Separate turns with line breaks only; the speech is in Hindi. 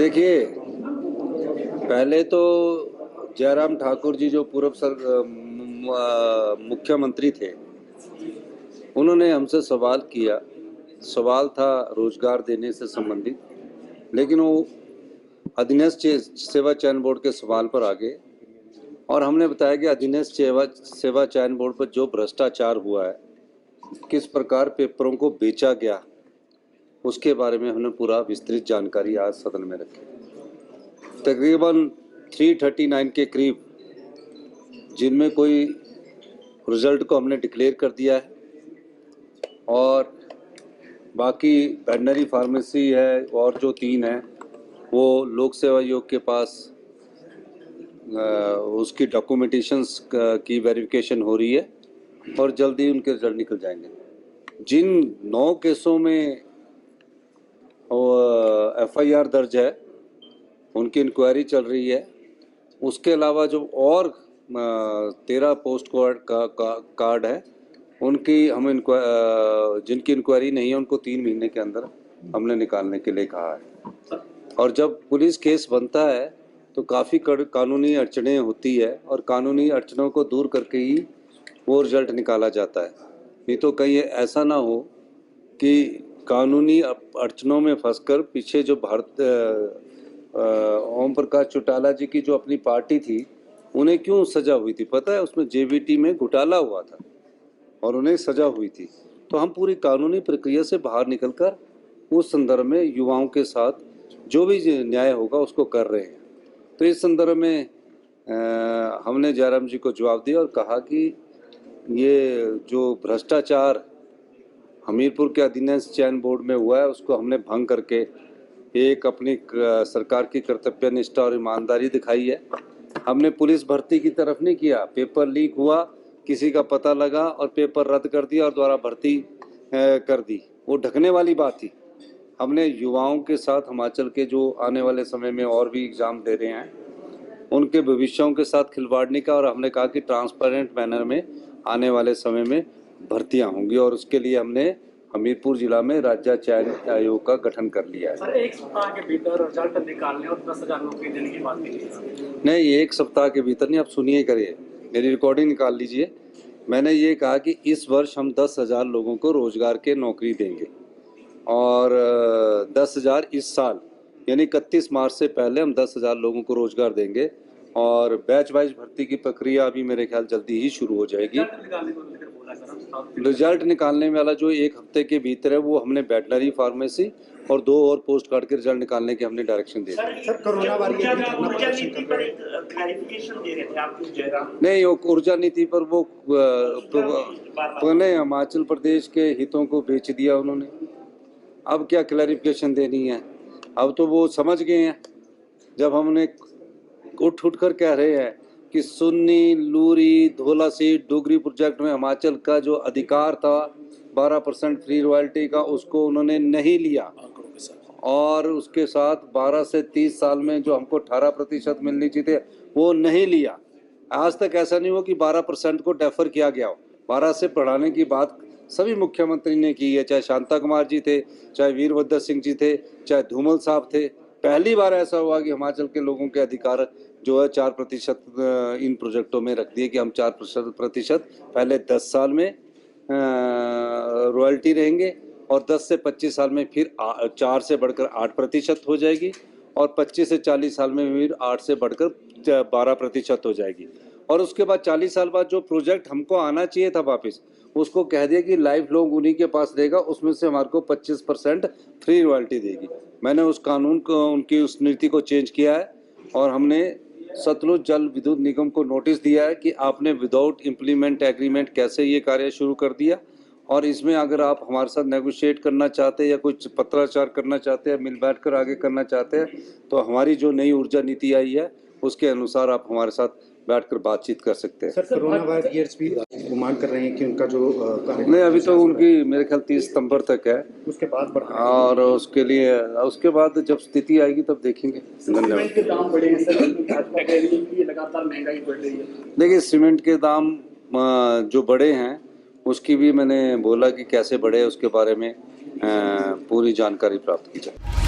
देखिए, पहले तो जयराम ठाकुर जी जो पूर्व मुख्यमंत्री थे, उन्होंने हमसे सवाल किया। सवाल था रोजगार देने से संबंधित, लेकिन वो अधीनस्थ सेवा चयन बोर्ड के सवाल पर आ गए और हमने बताया कि अधीनस्थ सेवा चयन बोर्ड पर जो भ्रष्टाचार हुआ है, किस प्रकार पेपरों को बेचा गया, उसके बारे में हमने पूरा विस्तृत जानकारी आज सदन में रखी। तकरीबन 339 के करीब, जिनमें कोई रिजल्ट को हमने डिक्लेयर कर दिया है और बाकी वेटनरी फार्मेसी है और जो 3 हैं वो लोक सेवा आयोग के पास उसकी डॉक्यूमेंटेशंस की वेरिफिकेशन हो रही है और जल्दी उनके रिजल्ट निकल जाएंगे। जिन 9 केसों में FIR दर्ज है, उनकी इंक्वायरी चल रही है। उसके अलावा जो और 13 पोस्ट कार्ड है, उनकी हम जिनकी इंक्वायरी नहीं है उनको 3 महीने के अंदर हमने निकालने के लिए कहा है। और जब पुलिस केस बनता है तो काफ़ी कानूनी अड़चनें होती है और कानूनी अड़चनों को दूर करके ही वो रिजल्ट निकाला जाता है। नहीं तो कहीं ऐसा ना हो कि कानूनी अड़चनों में फंसकर पीछे जो ओम प्रकाश चौटाला जी की जो अपनी पार्टी थी, उन्हें क्यों सजा हुई थी पता है? उसमें JBT में घोटाला हुआ था और उन्हें सजा हुई थी। तो हम पूरी कानूनी प्रक्रिया से बाहर निकलकर उस संदर्भ में युवाओं के साथ जो भी न्याय होगा उसको कर रहे हैं। तो इस संदर्भ में हमने जयराम जी को जवाब दिया और कहा कि ये जो भ्रष्टाचार हमीरपुर के अधीनस्थ चयन बोर्ड में हुआ है, उसको हमने भंग करके एक अपनी सरकार की कर्तव्य निष्ठा और ईमानदारी दिखाई है। हमने पुलिस भर्ती की तरफ नहीं किया। पेपर लीक हुआ, किसी का पता लगा और पेपर रद्द कर दिया और दोबारा भर्ती कर दी, वो ढकने वाली बात थी। हमने युवाओं के साथ हिमाचल के जो आने वाले समय में और भी एग्ज़ाम दे रहे हैं, उनके भविष्यों के साथ खिलवाड़ नहीं का, और हमने कहा कि ट्रांसपेरेंट मैनर में आने वाले समय में भर्तियां होंगी और उसके लिए हमने हमीरपुर जिला में राज्य चयन आयोग का गठन कर लिया है।
सर, 1 सप्ताह के भीतर रिजल्ट निकालने और 10,000 नौकरी देने की बात की
नहीं, 1 सप्ताह के भीतर नहीं। आप सुनिए, करिए, मेरी रिकॉर्डिंग निकाल लीजिए। मैंने ये कहा कि इस वर्ष हम 10,000 लोगों को रोजगार के नौकरी देंगे और 10,000 इस साल, यानी 31 मार्च से पहले हम 10,000 लोगों को रोजगार देंगे और बैच वाइज भर्ती की प्रक्रिया अभी मेरे ख्याल जल्दी ही शुरू हो जाएगी। रिजल्ट निकालने वाला जो 1 हफ्ते के भीतर है, वो हमने वेटनरी फार्मेसी और 2 और पोस्ट कार्ड के रिजल्ट निकालने के हमने डायरेक्शन दे दिए।
सर, कोरोना नीति पर एक क्लैरिफिकेशन दे रहे थे आप जयराम?
नहीं, वो ऊर्जा नीति पर वो पहले हिमाचल प्रदेश के हितों को बेच दिया उन्होंने। अब क्या क्लैरिफिकेशन देनी है? अब तो वो समझ गए हैं। जब हमने उठ कर कह रहे हैं कि सुन्नी, लूरी, धोला सीट, डोगरी प्रोजेक्ट में हिमाचल का जो अधिकार था 12% फ्री रॉयल्टी का, उसको उन्होंने नहीं लिया और उसके साथ 12 से 30 साल में जो हमको 18% मिलनी चाहिए वो नहीं लिया। आज तक ऐसा नहीं हुआ कि 12% को डेफर किया गया हो। 12 से बढ़ाने की बात सभी मुख्यमंत्री ने की है, चाहे शांता कुमार जी थे, चाहे वीरभद्र सिंह जी थे, चाहे धूमल साहब थे। पहली बार ऐसा हुआ कि हिमाचल के लोगों के अधिकार जो है 4% इन प्रोजेक्टों में रख दिए कि हम 4% पहले 10 साल में रॉयल्टी रहेंगे और 10 से 25 साल में फिर 4 से बढ़कर 8% हो जाएगी और 25 से 40 साल में फिर 8 से बढ़कर 12% हो जाएगी। और उसके बाद 40 साल बाद जो प्रोजेक्ट हमको आना चाहिए था वापस, उसको कह दिया कि लाइफ लॉन्ग उन्हीं के पास रहेगा, उसमें से हमारे को 25% फ्री रॉयल्टी देगी। मैंने उस कानून को, उनकी उस नीति को चेंज किया है और हमने सतलुज जल विद्युत निगम को नोटिस दिया है कि आपने विदाउट इम्प्लीमेंट एग्रीमेंट कैसे ये कार्य शुरू कर दिया, और इसमें अगर आप हमारे साथ नेगोशिएट करना चाहते हैं या कुछ पत्राचार करना चाहते हैं, मिल बैठ कर आगे करना चाहते हैं, तो हमारी जो नई ऊर्जा नीति आई है उसके अनुसार आप हमारे साथ बैठकर बातचीत कर सकते हैं।
सर, कोरोना वारियर्स भी मांग कर रहे हैं कि उनका जो
नहीं, अभी तो उनकी मेरे ख्याल 30 सितंबर तक है,
उसके बाद
और उसके लिए उसके बाद जब स्थिति आएगी तब देखेंगे। धन्यवाद।
के दाम बढ़े हैं सर, लगातार महंगाई बढ़ रही है।
देखिए, सीमेंट के दाम जो बढ़े हैं उसकी भी मैंने बोला कि कैसे बढ़े, उसके बारे में पूरी जानकारी प्राप्त की जाए।